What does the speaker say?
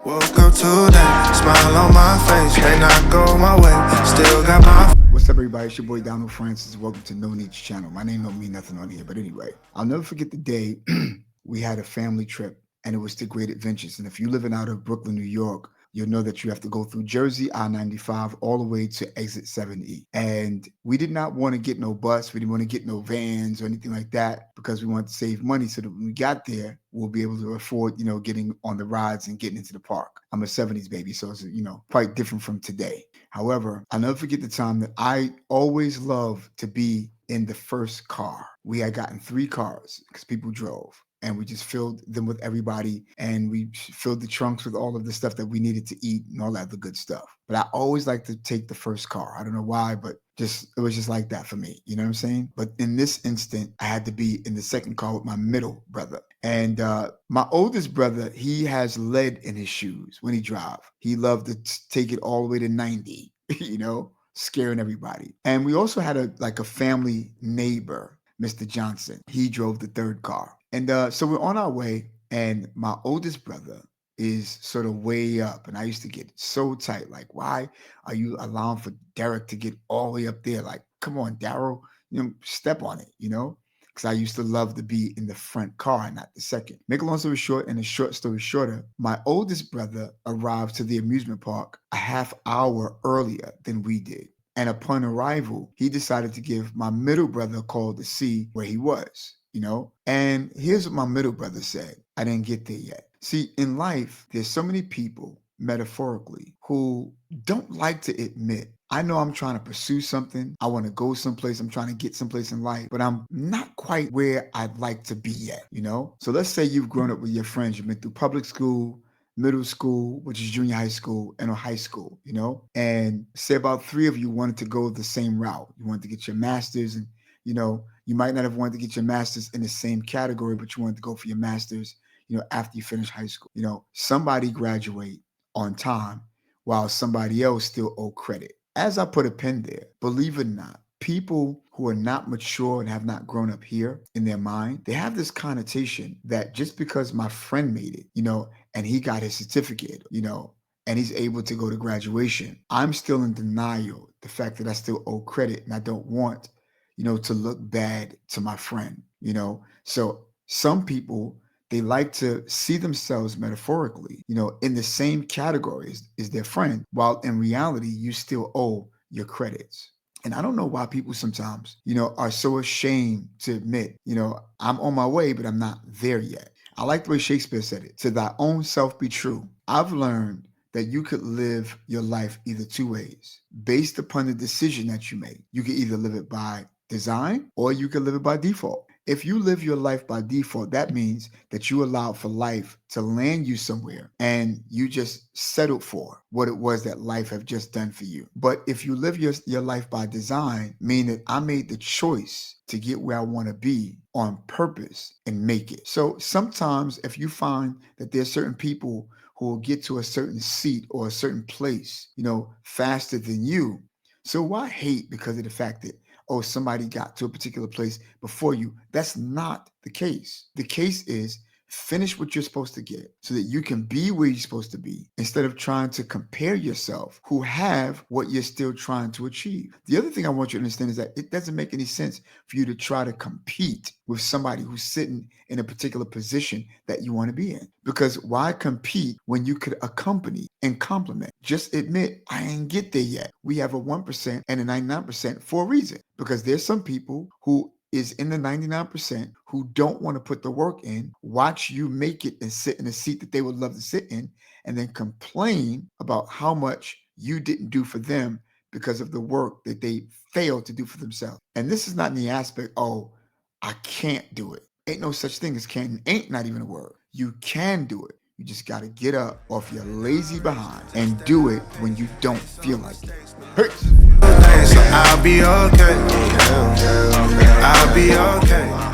Woke up today, smile on my face, may not go my way, still got my. What's up, everybody? It's your boy Donald Francis. Welcome to No Niche Channel. My name don't mean nothing on here, but anyway, I'll never forget the day we had a family trip, and it was to Great Adventures. And if you're living out of Brooklyn, New York, you'll know that you have to go through Jersey, I-95, all the way to exit 7E. And we did not want to get no bus. We didn't want to get no vans or anything like that because we wanted to save money so that when we got there, we'll be able to afford, getting on the rides and getting into the park. I'm a 70s baby, so it's, quite different from today. However, I'll never forget the time that I always loved to be in the first car. We had gotten 3 cars because people drove. And we just filled them with everybody, and we filled the trunks with all of the stuff that we needed to eat and all that other good stuff. But I always like to take the first car. I don't know why, but it was just like that for me. You know what I'm saying? But in this instant, I had to be in the second car with my middle brother. And my oldest brother, he has lead in his shoes when he drives. He loved to take it all the way to 90, scaring everybody. And we also had a family neighbor, Mr. Johnson. He drove the third car. And so we're on our way, and my oldest brother is sort of way up. And I used to get so tight. Like, why are you allowing for Derek to get all the way up there? Like, come on, Daryl, step on it, Because I used to love to be in the front car and not the second. Make a long story short, and a short story shorter, my oldest brother arrived to the amusement park a half hour earlier than we did. And upon arrival, he decided to give my middle brother a call to see where he was. And here's what my middle brother said. I didn't get there yet. See, in life, there's so many people, metaphorically, who don't like to admit, I know I'm trying to pursue something. I want to go someplace. I'm trying to get someplace in life, but I'm not quite where I'd like to be yet, So let's say you've grown up with your friends. You've been through public school, middle school, which is junior high school, and high school, And say about 3 of you wanted to go the same route. You wanted to get your master's, and, you might not have wanted to get your master's in the same category, but you wanted to go for your master's, after you finish high school. Somebody graduate on time while somebody else still owe credit. As I put a pin there, believe it or not, people who are not mature and have not grown up here in their mind, they have this connotation that just because my friend made it, and he got his certificate, and he's able to go to graduation, I'm still in denial, the fact that I still owe credit and I don't want to look bad to my friend, So some people, they like to see themselves metaphorically, in the same category as their friend, while in reality, you still owe your credits. And I don't know why people sometimes, are so ashamed to admit, I'm on my way, but I'm not there yet. I like the way Shakespeare said it, to thy own self be true. I've learned that you could live your life either 2 ways, based upon the decision that you make. You can either live it by design, or you can live it by default. If you live your life by default, that means that you allowed for life to land you somewhere and you just settled for what it was that life have just done for you. But if you live your life by design, meaning that I made the choice to get where I want to be on purpose and make it. So sometimes if you find that there's certain people who will get to a certain seat or a certain place, faster than you, so why hate because of the fact that somebody got to a particular place before you? That's not the case. The case is finish what you're supposed to get so that you can be where you're supposed to be instead of trying to compare yourself who have what you're still trying to achieve. The other thing I want you to understand is that it doesn't make any sense for you to try to compete with somebody who's sitting in a particular position that you want to be in. Because why compete when you could accompany and complement? Just admit, I ain't get there yet. We have a 1% and a 99% for a reason. Because there's some people who is in the 99% who don't want to put the work in, watch you make it and sit in a seat that they would love to sit in, and then complain about how much you didn't do for them because of the work that they failed to do for themselves. And this is not in the aspect, I can't do it. Ain't no such thing as can. Ain't not even a word. You can do it. You just got to get up off your lazy behind and do it when you don't feel like it. Peace. I'll be okay. I'll be okay.